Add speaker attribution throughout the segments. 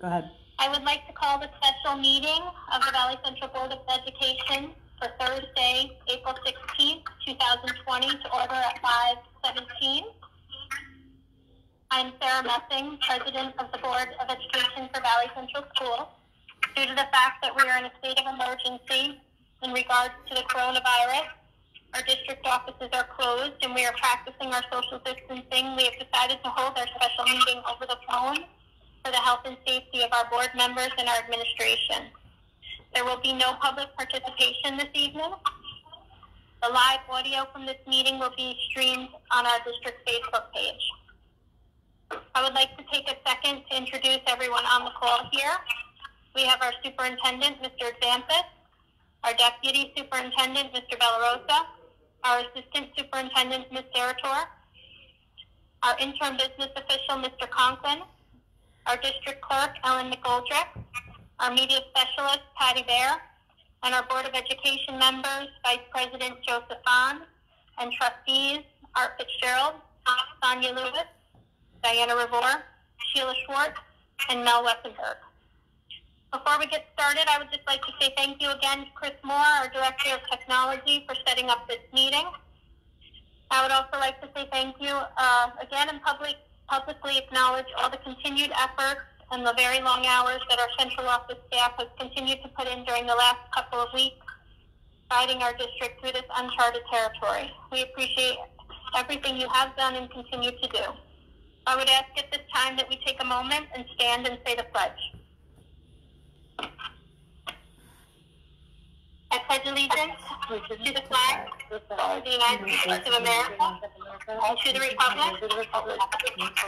Speaker 1: Go ahead.
Speaker 2: I would like to call the special meeting of the Valley Central Board of Education for Thursday, April 16th, 2020 to order at 5:17. I'm Sarah Messing, President of the Board of Education for Valley Central Schools. Due to the fact that we are in a state of emergency in regards to the coronavirus, our district offices are closed and we are practicing our social distancing. We have decided to hold our special meeting over the phone for the health and safety of our board members and our administration. There will be no public participation this evening. The live audio from this meeting will be streamed on our district Facebook page. I would like to take a second to introduce everyone on the call here. We have our superintendent, Mr. Xanthus, our deputy superintendent, Mr. Bellarosa, our assistant superintendent, Ms. Derator, our interim business official, Mr. Conklin, our district clerk, Ellen McGoldrick, our media specialist, Patty Bear, and our Board of Education members, Vice President Joseph Bond, and trustees, Art Fitzgerald, Sonia Lewis, Diana Revore, Sheila Schwartz, and Mel Wessenberg. Before we get started, I would just like to say thank you again to Chris Moore, our Director of Technology, for setting up this meeting. I would also like to say thank you again and publicly acknowledge all the continued efforts and the very long hours that our central office staff has continued to put in during the last couple of weeks, guiding our district through this uncharted territory. We appreciate everything you have done and continue to do. I would ask at this time that we take a moment and stand and say the pledge. I pledge allegiance to the flag of the United States of America and to the republic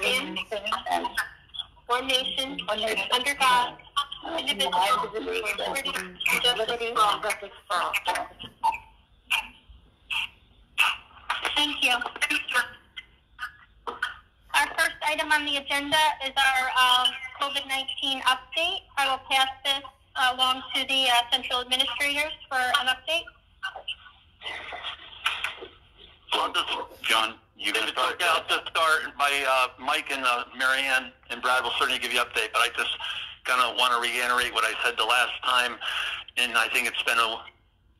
Speaker 2: in one nation, under God, indivisible, with liberty and justice for all. Thank you. Our first item on the agenda is our COVID-19 update. I will pass this along to the central administrators for an update.
Speaker 3: Well, John, you going to start? Yeah, I'll just start by Mike and Marianne and Brad will certainly give you an update, but I just kind of want to reiterate what I said the last time, and I think it's been a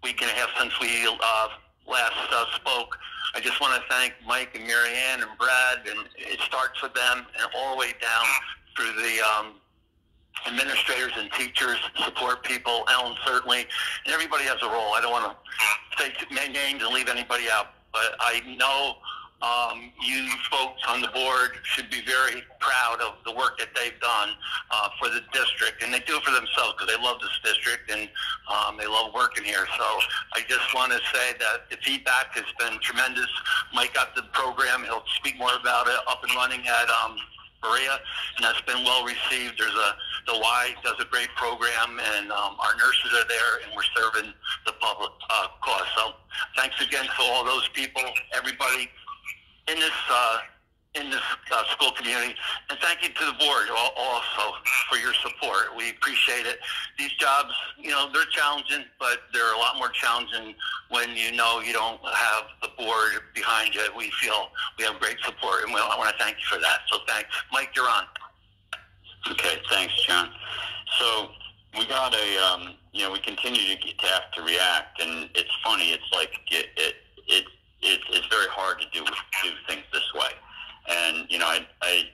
Speaker 3: week and a half since we last spoke. I just want to thank Mike and Marianne and Brad, and it starts with them and all the way down through the administrators and teachers, support people, Ellen certainly, and everybody has a role. I don't want to say names and leave anybody out, but I know you folks on the board should be very proud of the work that they've done for the district, and they do it for themselves because they love this district and they love working here. So I just want to say that the feedback has been tremendous. Mike got the program. He'll speak more about it up and running at Maria, and that's been well received. There's the Y does a great program, and our nurses are there, and we're serving the public cause. So thanks again to all those people, everybody in this school community, and thank you to the board also for your support. We appreciate it. These jobs, you know, they're challenging, but they're a lot more challenging when you know you don't have the board behind you. We feel we have great support, and I want to thank you for that. So thanks. Mike, you're on.
Speaker 4: Okay, thanks, John. So we got we continue to have to react, and it's funny. It's like it's very hard to do things this way. And, you know, I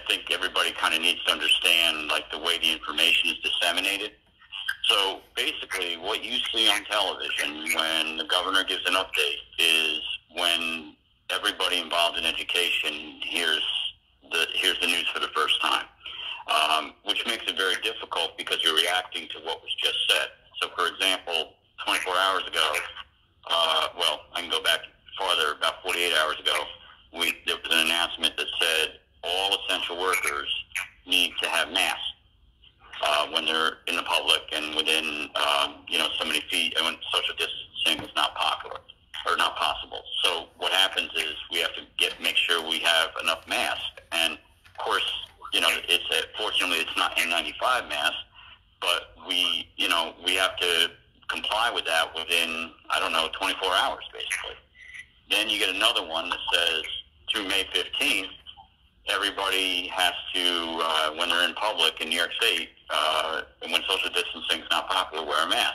Speaker 4: think everybody kind of needs to understand, like, the way the information is disseminated. So basically what you see on television when the governor gives an update is when everybody involved in education hears the news for the first time, which makes it very difficult because you're reacting to what was just said. So, for example, 24 hours ago, I can go back farther, about 48 hours ago, there was an announcement that said all essential workers need to have masks when they're in the public and within, so many feet, and when social distancing is not popular or not possible. So what happens is we have to make sure we have enough masks. And of course, fortunately it's not N95 masks, but we have to comply with that within, 24 hours basically. Then you get another one that says through May 15th, everybody has to, when they're in public in New York State, and when social distancing is not popular, wear a mask.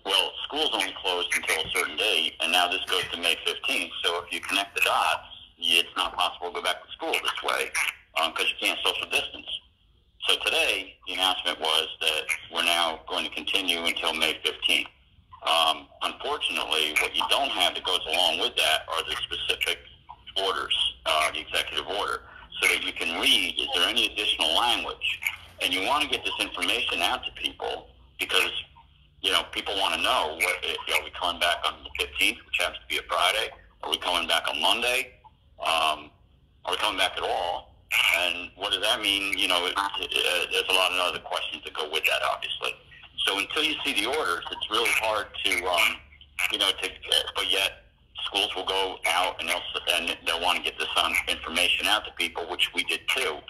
Speaker 4: Well, school's only closed until a certain date, and now this goes to May 15th. So if you connect the dots, it's not possible to go back to school this way because you can't social distance. So today, the announcement was that we're now going to continue until May 15th. Unfortunately, what you don't have that goes along with that are the specific orders, the executive order, so that you can read, is there any additional language? And you want to get this information out to people because, people want to know, are we coming back on the 15th, which happens to be a Friday? Are we coming back on Monday? Are we coming back at all? And what does that mean? There's a lot of other questions that go with that, obviously. So until you see the orders, it's really hard to, but yet schools will go out and they'll want to get this information out to people, which we did too.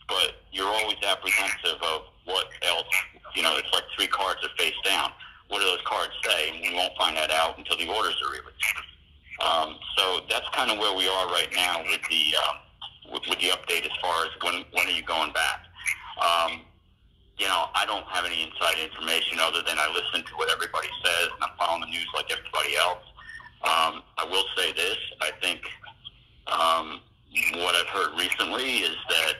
Speaker 4: But you're always apprehensive of what else, it's like three cards are face down. What do those cards say? And we won't find that out until the orders are released. So that's kind of where we are right now with the update as far as when are you going back. I don't have any inside information other than I listen to what everybody says, and I'm following the news like everybody else. I will say this. I think what I've heard recently is that,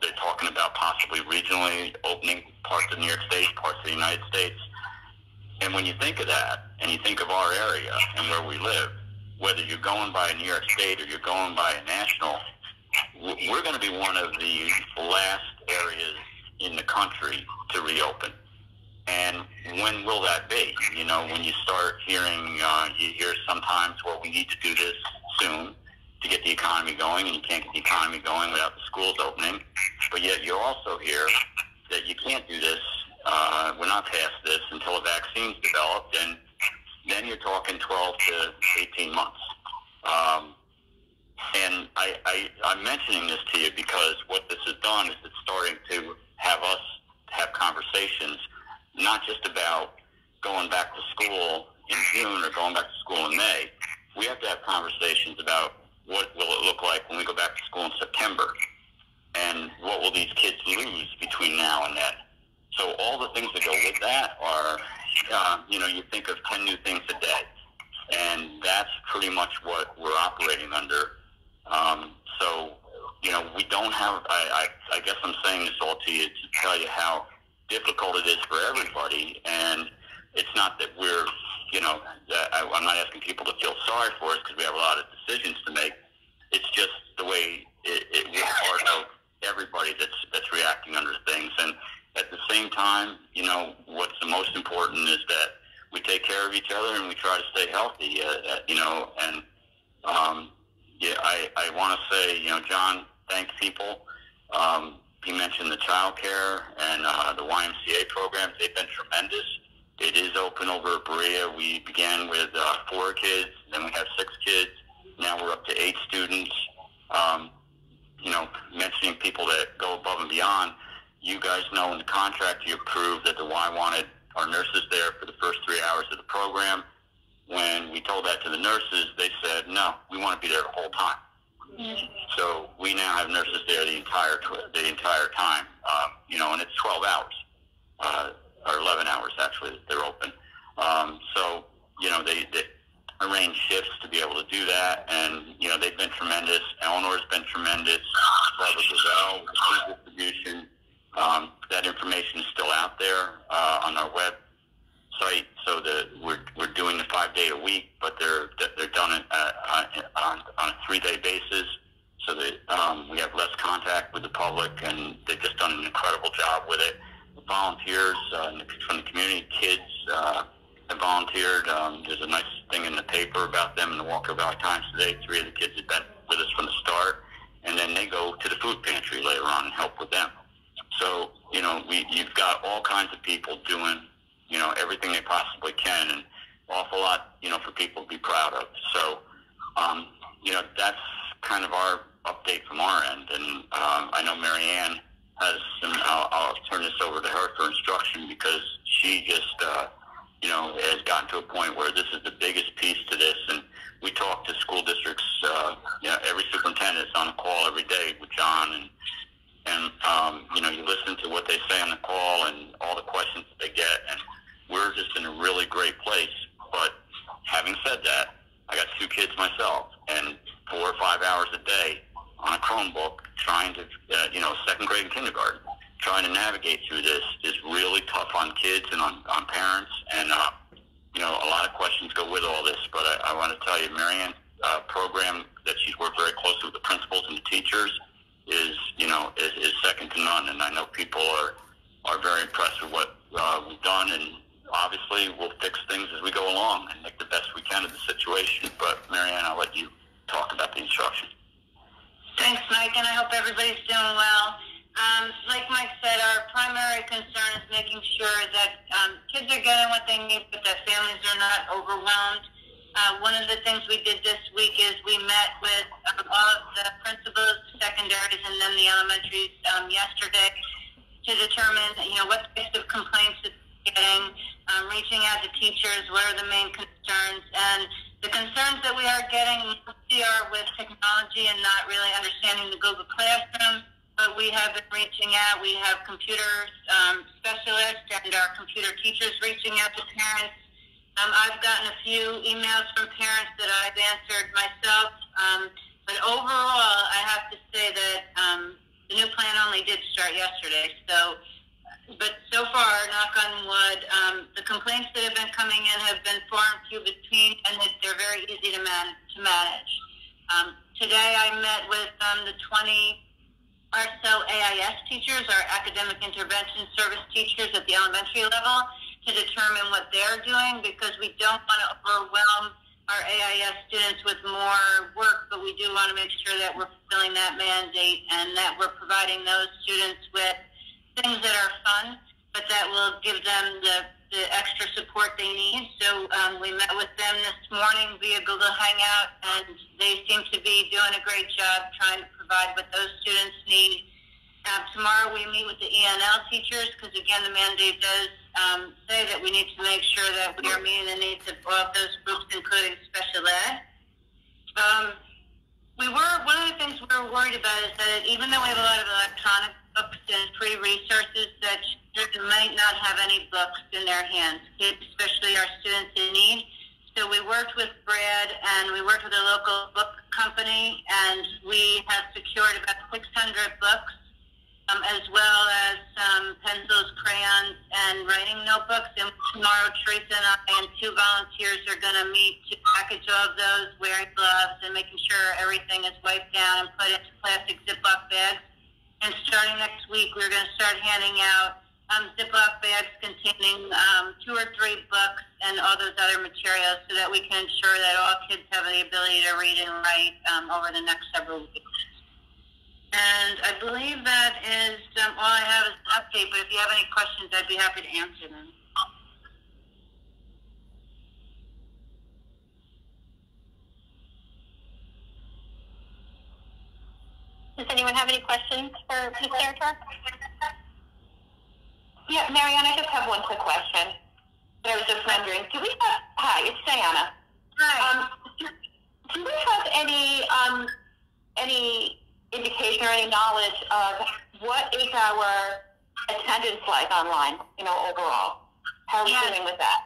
Speaker 4: they're talking about possibly regionally opening parts of New York State, parts of the United States. And when you think of that, and you think of our area and where we live, whether you're going by a New York State or you're going by a national, we're going to be one of the last areas in the country to reopen. And when will that be? When you start hearing, you hear sometimes, well, we need to do this soon to get the economy going, and you can't get the economy going without the schools opening. But yet you also hear that you can't do this, we're not past this until a vaccine's developed, and then you're talking 12 to 18 months. And I'm mentioning this to you because what this has done is it's starting to have us have conversations, not just about going back to school in June or going back to school in May. We have to have conversations about what will it look like when we go back to school in September, and what will these kids lose between now and then. So all the things that go with that are, you think of 10 new things a day, and that's pretty much what we're operating under. We don't have, I guess I'm saying this all to you to tell you how difficult it is for everybody, and it's not that we're, I'm not asking people to feel sorry for us because we have a lot of decisions to make. It's just the way we're part of everybody that's reacting under things. And at the same time, what's the most important is that we take care of each other and we try to stay healthy, I want to say, John, thank people. He mentioned the child care and the YMCA programs. They've been tremendous. It is open over at Berea. We began with 4 kids, then we have 6 kids. Now we're up to 8 students. Mentioning people that go above and beyond. You guys know in the contract you approved that the Y wanted our nurses there for the first 3 hours of the program. When we told that to the nurses, they said, no, we want to be there the whole time. Mm-hmm. So we now have nurses there the entire time, and it's 12 hours, or 11 hours actually that they're open. They arrange shifts to be able to do that, and they've been tremendous. Eleanor's been tremendous. Barbara Gazelle with food distribution. That information is still out there on our website, so that we're doing the 5-day-a-week, but they're done on a 3-day basis, so that we have less contact with the public, and they've just done an incredible job with it. The volunteers from the community, kids have volunteered. There's a nice thing in the paper about them in the Walker Valley Times today. 3 of the kids have been with us from the start, and then they go to the food pantry later on and help with them. So, you've got all kinds of people doing, everything they possibly can, and awful lot, for people to be proud of. So, that's kind of our update from our end. And I know Mary Ann has some, I'll turn this over to her for instruction, because she just has gotten to a point where this is the biggest piece to this. And we talk to school districts, every superintendent's on a call every day with John, and you listen to what they say on the call and all the questions that they get, and we're just in a really great place. But having said that, I got 2 kids myself, and 4 or 5 hours a day on a Chromebook trying to, second grade and kindergarten, trying to navigate through this is really tough on kids and on parents. And, a lot of questions go with all this. But I want to tell you, Marianne's program that she's worked very closely with the principals and the teachers is second to none. And I know people are very impressed with what we've done, and obviously we'll fix things as we go along and make the best we can of the situation. But Marianne, I'll let you talk about the instruction.
Speaker 1: Thanks, Mike, and I hope everybody's doing well. Like Mike said, our primary concern is making sure that kids are getting what they need, but that families are not overwhelmed. One of the things we did this week is we met with all of the principals, secondaries, and then the elementaries yesterday to determine, what types of complaints it's getting, reaching out to teachers, what are the main concerns. And the concerns that we are getting mostly are with technology and not really understanding the Google Classroom. But we have been reaching out. We have computer specialists and our computer teachers reaching out to parents. I've gotten a few emails from parents that I've answered myself. But overall, I have to say that the new plan only did start yesterday. But so far, knock on wood, the complaints that have been coming in have been far and few between, and that they're very easy to manage. Today, I met with the 20 or so AIS teachers, our academic intervention service teachers at the elementary level, to determine what they're doing, because we don't want to overwhelm our AIS students with more work, but we do want to make sure that we're fulfilling that mandate and that we're providing those students with things that are fun, but that will give them the extra support they need. So we met with them this morning via Google Hangout, and they seem to be doing a great job trying to provide what those students need. Tomorrow we meet with the ENL teachers, because again, the mandate does say that we need to make sure that we are meeting the needs of all of those groups, including special ed. One of the things we were worried about is that even though we have a lot of electronic books and free resources, that children might not have any books in their hands, especially our students in need. So we worked with Brad, and we worked with a local book company, and we have secured about 600 books, as well as some pencils, crayons, and writing notebooks. And tomorrow, Teresa and I and 2 volunteers are going to meet to package all of those, wearing gloves and making sure everything is wiped down and put into plastic Ziploc bags. And starting next week, we're going to start handing out Ziploc bags containing 2 or 3 books and all those other materials, so that we can ensure that all kids have the ability to read and write over the next several weeks. And I believe that is all I have as an update, but if you have any questions, I'd be happy to answer them.
Speaker 2: Does anyone have any questions for Ms. Sartor?
Speaker 5: Yeah, Marianne, I just have one quick question. I was just wondering, hi, it's Diana.
Speaker 1: Hi.
Speaker 5: Do we have any indication or any knowledge of what is our attendance like online, overall? How are we doing with that?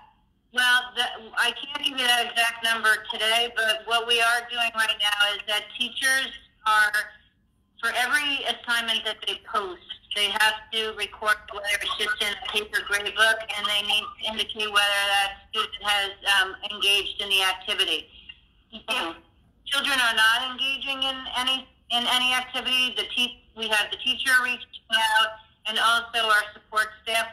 Speaker 1: Well, I can't give you that exact number today, but what we are doing right now is that teachers are, for every assignment that they post, they have to record whether it's just in a paper grade book, and they need to indicate whether that student has engaged in the activity. If children are not engaging in any activity, we have the teacher reaching out, and also our support staff,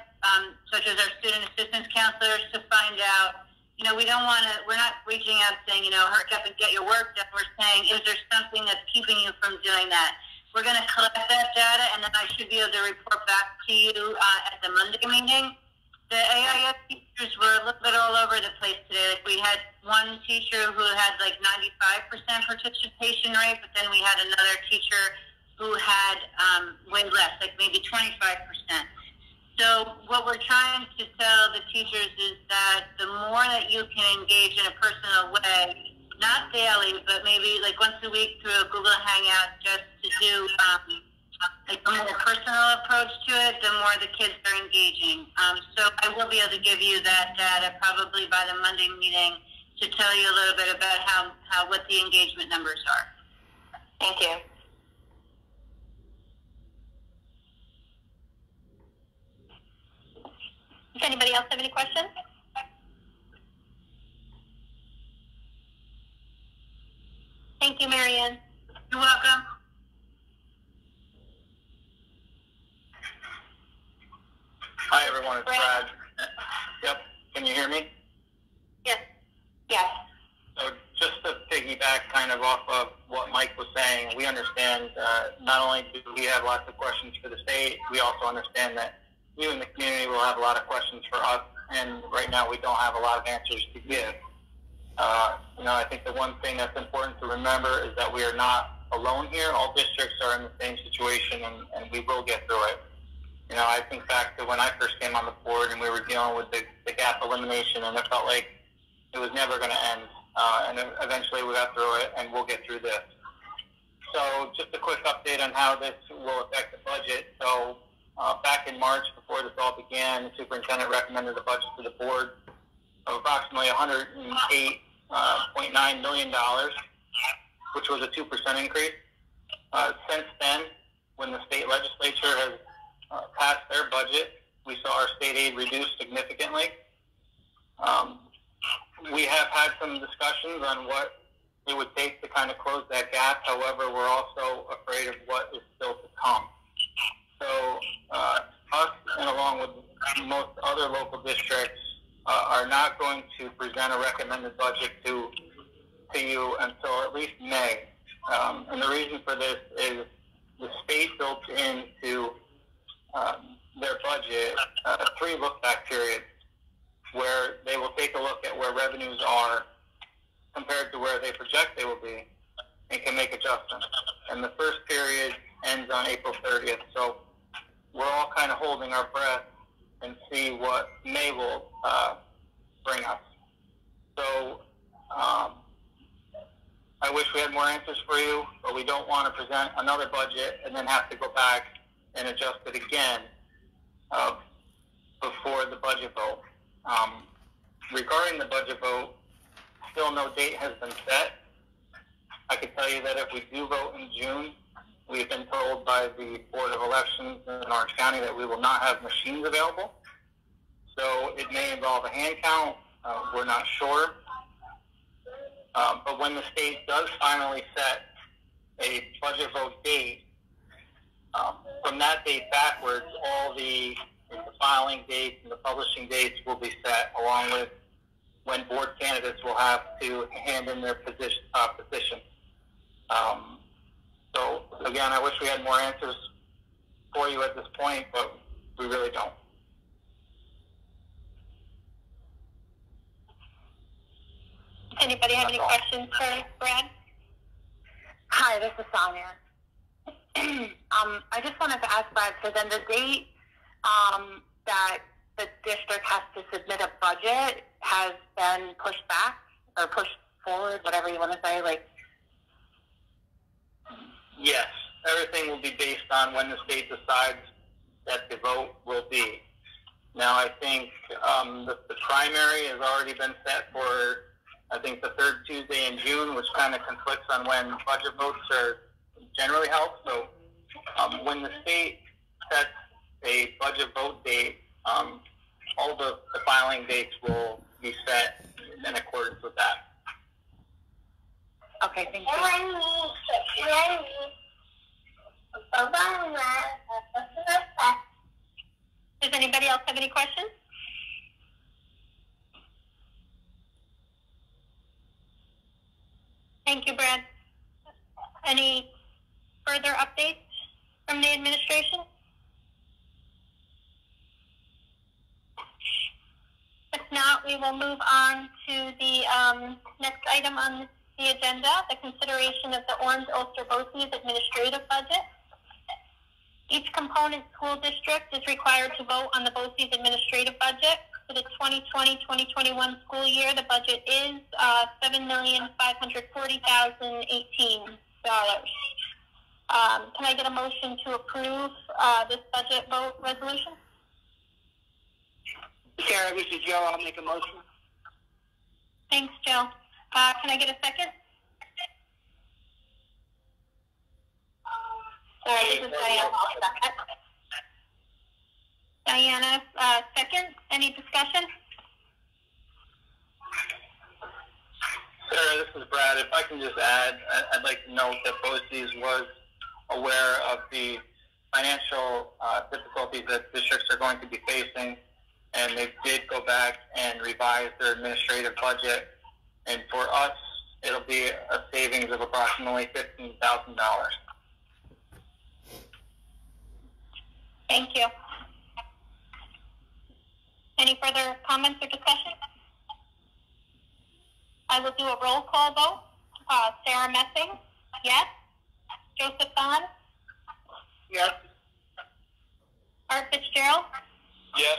Speaker 1: such as our student assistance counselors, to find out. We're not reaching out saying, hurry up and get your work done. We're saying, is there something that's keeping you from doing that? We're going to collect that data, and then I should be able to report back to you at the Monday meeting. The AIS teachers were a little bit all over the place today. Like, we had one teacher who had 95% participation rate, but then we had another teacher who had way less, maybe 25%. So what we're trying to tell the teachers is that the more that you can engage in a personal way, not daily, but maybe like once a week through a Google Hangout, just to do like a more personal approach to it, the more the kids are engaging. So I will be able to give you that data probably by the Monday meeting to tell you a little bit about how what the engagement numbers are.
Speaker 5: Thank you.
Speaker 2: Does anybody else have any questions? Thank you, Marianne.
Speaker 1: You're welcome.
Speaker 6: Hi, everyone. It's Brad. Yep. Can you hear me?
Speaker 2: Yes.
Speaker 5: Yes.
Speaker 6: So just to piggyback kind of off of what Mike was saying, we understand not only do we have lots of questions for the state, we also understand that you in the community will have a lot of questions for us, and right now we don't have a lot of answers to give. I think the one thing that's important to remember is that we are not alone here. All districts are in the same situation, and we will get through it. I think back to when I first came on the board and we were dealing with the gap elimination, and it felt like it was never going to end. And eventually we got through it, and we'll get through this. So just a quick update on how this will affect the budget. So back in March, before this all began, the superintendent recommended a budget to the board of approximately $108.9 million, which was a 2% increase. Since then, when the state legislature has passed their budget, we saw our state aid reduced significantly. We have had some discussions on what it would take to kind of close that gap. However, we're also afraid of what is still to come. So us, and along with most other local districts, are not going to present a recommended budget to you until at least May. And the reason for this is the state built into their budget 3 look-back periods where they will take a look at where revenues are compared to where they project they will be and can make adjustments. And the first period ends on April 30th. So we're all kind of holding our breath and see what May will bring us. So I wish we had more answers for you, but we don't want to present another budget and then have to go back and adjust it again before the budget vote. Regarding the budget vote, still no date has been set. I can tell you that if we do vote in June, we've been told by the Board of Elections in Orange County that we will not have machines available. So it may involve a hand count. We're not sure. But when the state does finally set a budget vote date, from that date backwards, all the filing dates and the publishing dates will be set, along with when board candidates will have to hand in their petition. So again, I wish we had more answers for you at this point, but we really don't.
Speaker 2: Anybody have any questions for Brad?
Speaker 7: Hi, this is Sonia. I just wanted to ask Brad, so then the date that the district has to submit a budget has been pushed back or pushed forward, whatever you want to say, like?
Speaker 6: Yes, everything will be based on when the state decides that the vote will be. Now, I think the primary has already been set for, I think, the 3rd Tuesday in June, which kind of conflicts on when budget votes are generally held. So when the state sets a budget vote date, all the filing dates will be set in accordance with that.
Speaker 7: Okay, thank you.
Speaker 2: Does anybody else have any questions? Thank you, Brad. Any further updates from the administration? If not, we will move on to the next item on the agenda, the consideration of the Orange Ulster BOCES administrative budget. Each component school district is required to vote on the BOCES administrative budget. For the 2020-2021 school year, the budget is $7,540,018. Can I get a motion to approve this budget vote resolution?
Speaker 6: Sarah, this is Joe. I'll make a motion.
Speaker 2: Thanks, Joe. Can I get a second?
Speaker 5: This is Diana. I'll second.
Speaker 2: Diana, second. Any discussion?
Speaker 6: Sarah, this is Brad. If I can just add, I'd like to note that BOCES was aware of the financial difficulties that districts are going to be facing, and they did go back and revise their administrative budget. And for us, it'll be a savings of approximately $15,000.
Speaker 2: Thank you. Any further comments or discussion? I will do a roll call vote. Sarah Messing, yes. Joseph Bond?
Speaker 6: Yes.
Speaker 2: Art Fitzgerald?
Speaker 6: Yes.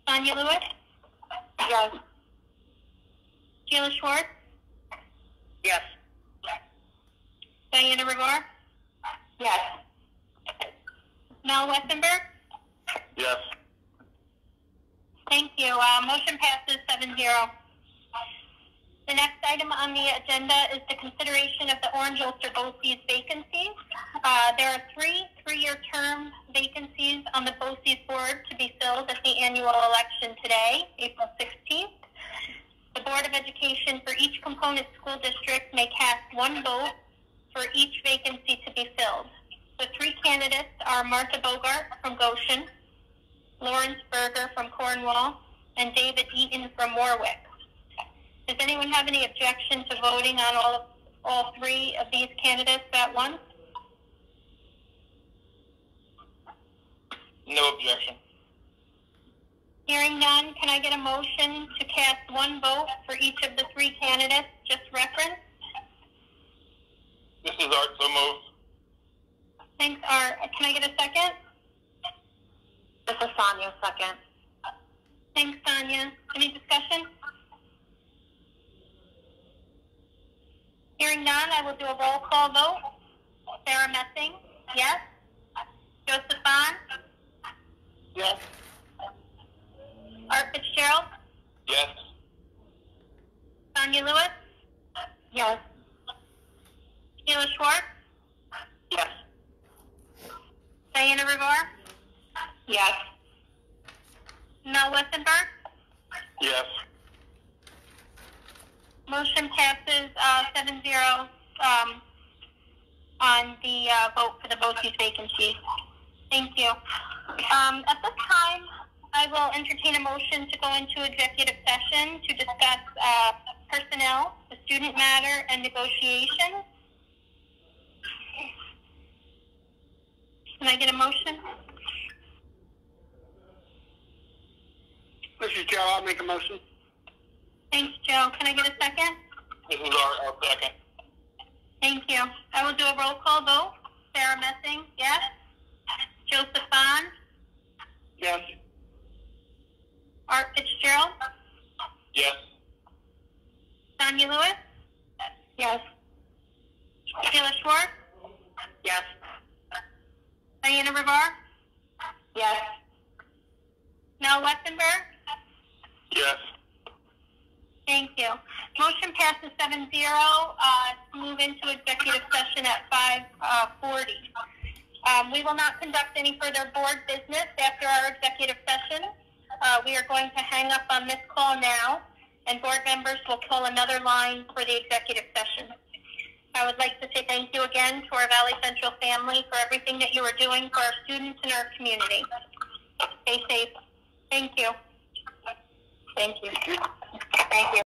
Speaker 2: Sonia Lewis?
Speaker 5: Yes.
Speaker 2: Sheila Schwartz?
Speaker 6: Yes.
Speaker 2: Diana Rivera?
Speaker 5: Yes.
Speaker 2: Mel Westenberg?
Speaker 3: Yes.
Speaker 2: Thank you. Motion passes 7-0. The next item on the agenda is the consideration of the Orange Ulster BOCES vacancies. There are three-year term vacancies on the BOCES board to be filled at the annual election today, April 16th. The Board of Education for each component school district may cast one vote for each vacancy to be filled. The three candidates are Martha Bogart from Goshen, Lawrence Berger from Cornwall, and David Eaton from Warwick. Does anyone have any objection to voting on all three of these candidates at once?
Speaker 6: No objection.
Speaker 2: Hearing none, can I get a motion to cast one vote for each of the three candidates just referenced?
Speaker 6: This is Art, so moved.
Speaker 2: Thanks, Art. Can I get a second?
Speaker 5: This is Sonia, second.
Speaker 2: Thanks, Sonia. Any discussion? Hearing none, I will do a roll call vote. Sarah Messing, yes. Joseph Bond?
Speaker 6: Yes.
Speaker 2: Art Fitzgerald?
Speaker 6: Yes.
Speaker 2: Sonia Lewis?
Speaker 5: Yes.
Speaker 2: Sheila Schwartz?
Speaker 6: Yes.
Speaker 2: Diana Rivera?
Speaker 5: Yes.
Speaker 2: Mel Westenberg?
Speaker 3: Yes.
Speaker 2: Motion passes 7-0 on the vote for the BOCES vacancies. Thank you. At this time, I will entertain a motion to go into executive session to discuss personnel, the student matter, and negotiations. Can I get a motion?
Speaker 6: This is Joe. I'll make a motion.
Speaker 2: Thanks, Joe. Can I get a second?
Speaker 6: This is Art, I'll second.
Speaker 2: Thank you. I will do a roll call vote. Sarah Messing, yes. Joseph Bond?
Speaker 6: Yes.
Speaker 2: Art Fitzgerald?
Speaker 6: Yes.
Speaker 2: Sonia Lewis?
Speaker 5: Yes.
Speaker 2: Sheila Schwartz?
Speaker 6: Yes.
Speaker 2: Diana Rivera?
Speaker 5: Yes.
Speaker 2: Mel Westenberg?
Speaker 3: Yes.
Speaker 2: Thank you. Motion passes 7-0 to move into executive session at 5:40. We will not conduct any further board business after our executive session. We are going to hang up on this call now, and board members will call another line for the executive session. I would like to say thank you again to our Valley Central family for everything that you are doing for our students and our community. Stay safe. Thank you.
Speaker 5: Thank you. Thank you.